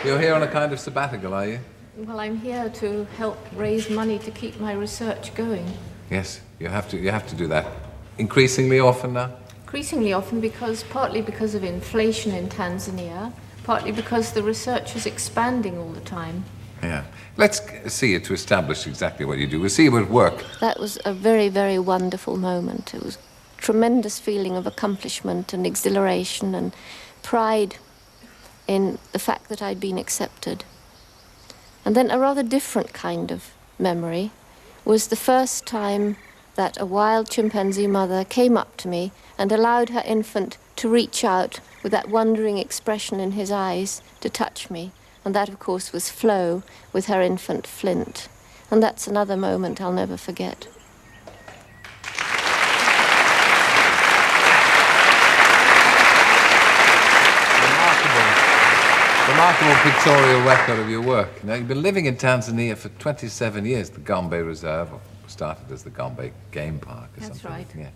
You're here on a kind of sabbatical, are you? Well, I'm here to help raise money to keep my research going. Yes, you have to do that. Increasingly often now? Increasingly often partly because of inflation in Tanzania, partly because the research is expanding all the time. Yeah. Let's see it to establish exactly what you do. We'll see it at work. That was a very, very wonderful moment. It was a tremendous feeling of accomplishment and exhilaration and pride in the fact that I'd been accepted. And then a rather different kind of memory was the first time that a wild chimpanzee mother came up to me and allowed her infant to reach out with that wondering expression in his eyes to touch me. And that, of course, was Flo with her infant Flint. And that's another moment I'll never forget. Remarkable pictorial record of your work. Now, you've been living in Tanzania for 27 years, the Gombe Reserve, or started as the Gombe Game Park or That's something. right.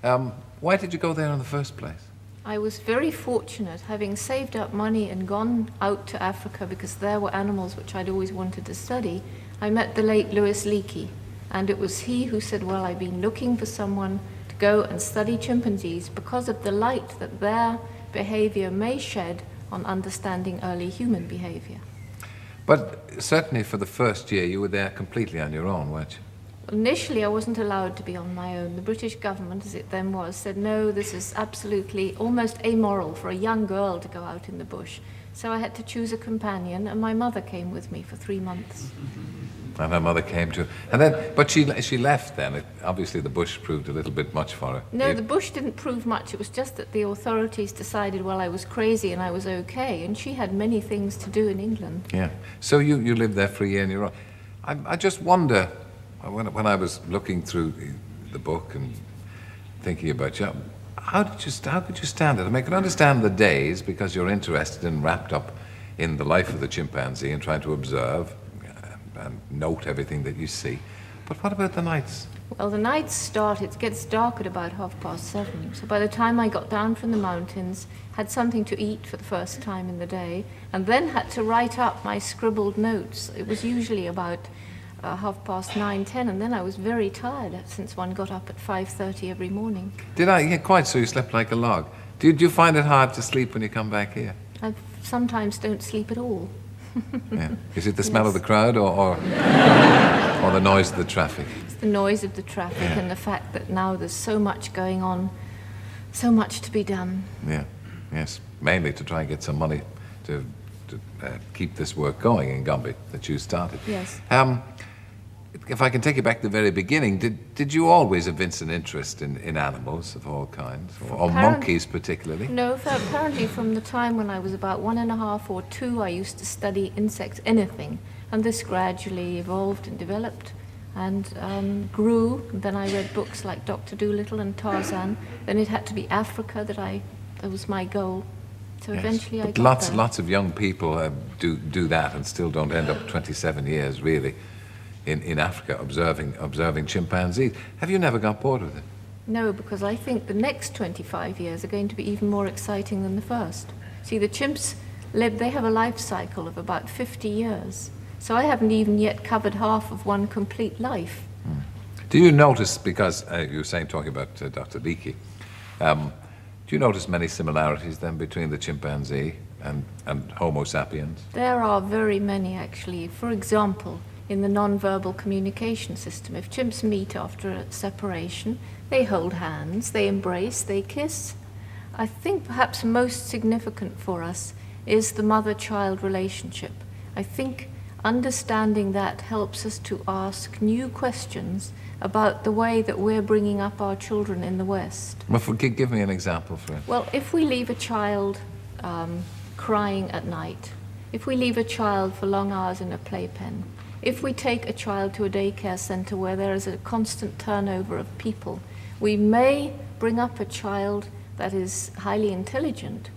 Yeah. Why did you go there in the first place? I was very fortunate, having saved up money and gone out to Africa because there were animals which I'd always wanted to study. I met the late Louis Leakey, and it was he who said, well, I've been looking for someone to go and study chimpanzees because of the light that their behavior may shed on understanding early human behavior. But certainly for the first year, you were there completely on your own, weren't you? Initially, I wasn't allowed to be on my own. The British government, as it then was, said, no, this is absolutely almost amoral for a young girl to go out in the bush. So I had to choose a companion, and my mother came with me for 3 months. And her mother came too. And then, but she left then. Obviously, the bush proved a little bit much for her. No, the bush didn't prove much. It was just that the authorities decided, well, I was crazy and I was okay, and she had many things to do in England. Yeah. So you lived there for a year on your own. I just wonder, when I was looking through the book and thinking about you, how could you stand it? I mean, I can understand the days because you're interested and wrapped up in the life of the chimpanzee and trying to observe and note everything that you see. But what about the nights? Well, the nights start, it gets dark at about 7:30. So by the time I got down from the mountains, had something to eat for the first time in the day, and then had to write up my scribbled notes. It was usually about 9:30, 10, and then I was very tired since one got up at 5:30 every morning. Did I? Yeah, quite. So you slept like a log. Do you find it hard to sleep when you come back here? I sometimes don't sleep at all. Yeah. Is it the smell of the crowd or the noise of the traffic? It's the noise of the traffic and the fact that now there's so much going on, so much to be done. Yeah, yes. Mainly to try and get some money to keep this work going in Gombe that you started. Yes. If I can take you back to the very beginning, did you always evince an interest in animals of all kinds, or monkeys particularly? No, apparently from the time when I was about 1.5 or 2, I used to study insects, anything, and this gradually evolved and developed and grew. And then I read books like Dr. Dolittle and Tarzan. Then it had to be Africa that was my goal. So yes. Eventually but I got there. Lots of young people do that and still don't end up 27 years really in Africa observing chimpanzees. Have you never got bored with it? No, because I think the next 25 years are going to be even more exciting than the first. See, the chimps they have a life cycle of about 50 years. So I haven't even yet covered half of one complete life. Do you notice, because you were saying, talking about Dr. Leakey, do you notice many similarities then between the chimpanzee and Homo sapiens? There are very many, actually. For example, in the non-verbal communication system, if chimps meet after a separation, they hold hands, they embrace, they kiss. I think perhaps most significant for us is the mother-child relationship. I think understanding that helps us to ask new questions about the way that we're bringing up our children in the West. Well, give me an example for it. Well, if we leave a child crying at night, if we leave a child for long hours in a playpen, if we take a child to a daycare center where there is a constant turnover of people, we may bring up a child that is highly intelligent,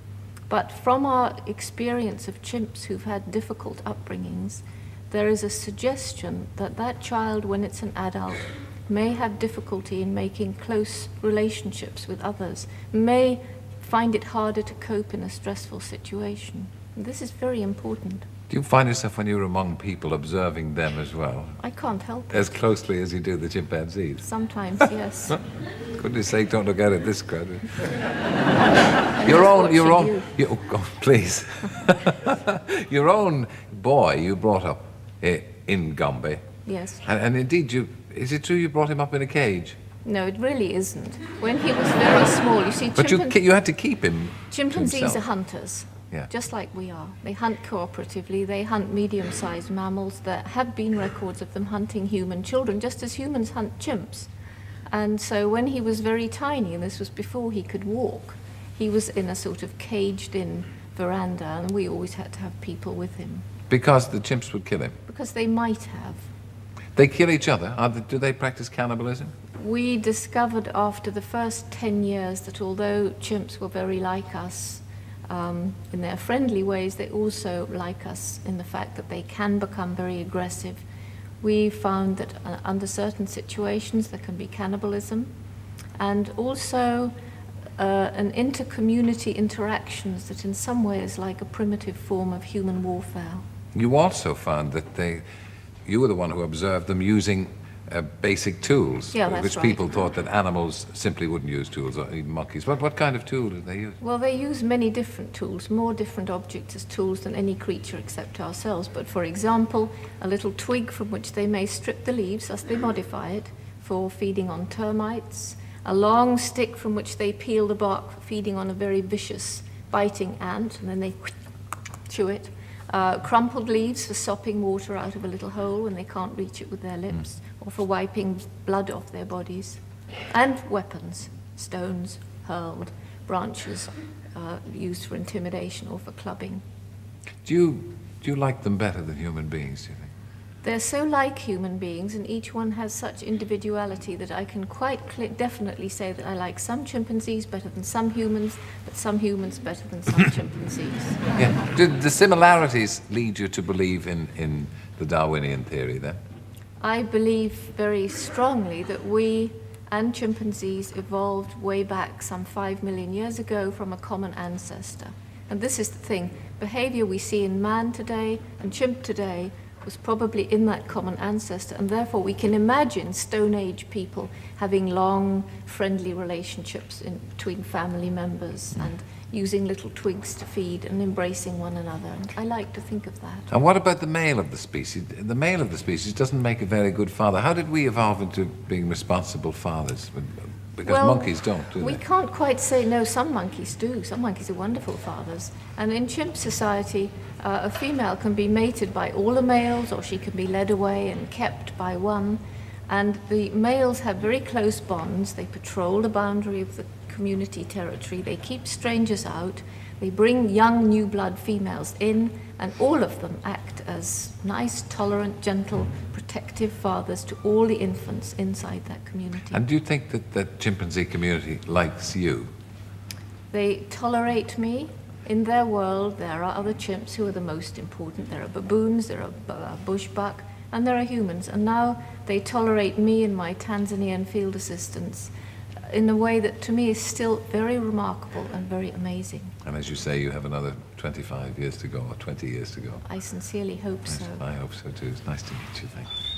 but from our experience of chimps who've had difficult upbringings, there is a suggestion that that child, when it's an adult, may have difficulty in making close relationships with others, may find it harder to cope in a stressful situation. And this is very important. Do you find yourself, when you're among people, observing them as well, I can't help it. as closely as you do the chimpanzees? Sometimes, yes. Goodness sake, don't look at it this crowded. I'm Your just own, watching you. oh, please. Your own boy you brought up in Gombe. Yes. And indeed, is it true you brought him up in a cage? No, it really isn't. When he was very small, you see, But you had to keep him to chimpanzees himself. are hunters, Yeah. just like we are. They hunt cooperatively. They hunt medium-sized mammals. There have been records of them hunting human children, just as humans hunt chimps. And so when he was very tiny, and this was before he could walk, he was in a sort of caged-in veranda, and we always had to have people with him, Because the chimps would kill him. because they might have. They kill each other. Do they practice cannibalism? We discovered after the first 10 years that although chimps were very like us in their friendly ways, they also like us in the fact that they can become very aggressive. We found that under certain situations there can be cannibalism, and also an inter-community interactions that in some ways like a primitive form of human warfare. You also found that you were the one who observed them using basic tools, Yeah, that's which right. people thought that animals simply wouldn't use tools, or even monkeys. What kind of tool did they use? Well, they use many different tools, more different objects as tools than any creature except ourselves. But for example, a little twig from which they may strip the leaves, thus they modify it for feeding on termites, a long stick from which they peel the bark for feeding on a very vicious biting ant, and then they chew it. Crumpled leaves for sopping water out of a little hole when they can't reach it with their lips, or for wiping blood off their bodies. And weapons, stones hurled, branches used for intimidation or for clubbing. Do you like them better than human beings, do you think? They're so like human beings, and each one has such individuality that I can quite definitely say that I like some chimpanzees better than some humans, but some humans better than some chimpanzees. Yeah. Did the similarities lead you to believe in the Darwinian theory then? I believe very strongly that we and chimpanzees evolved way back some 5 million years ago from a common ancestor. And this is the thing, behavior we see in man today and chimp today was probably in that common ancestor, and therefore we can imagine Stone Age people having long, friendly relationships between family members and using little twigs to feed and embracing one another. And I like to think of that. And what about the male of the species? The male of the species doesn't make a very good father. How did we evolve into being responsible fathers? Because Well, monkeys don't, do we they? can't quite say no, some monkeys do. Some monkeys are wonderful fathers. And in chimp society, a female can be mated by all the males, or she can be led away and kept by one. And the males have very close bonds. They patrol the boundary of the community territory. They keep strangers out. They bring young new blood females in, and all of them act as nice, tolerant, gentle, protective fathers to all the infants inside that community. And do you think that the chimpanzee community likes you? They tolerate me. In their world, there are other chimps who are the most important. There are baboons, there are bushbuck, and there are humans. And now they tolerate me and my Tanzanian field assistants in a way that to me is still very remarkable and very amazing. And as you say, you have another 25 years to go, or 20 years to go. I sincerely hope so. I hope so too. It's nice to meet you. Thank you.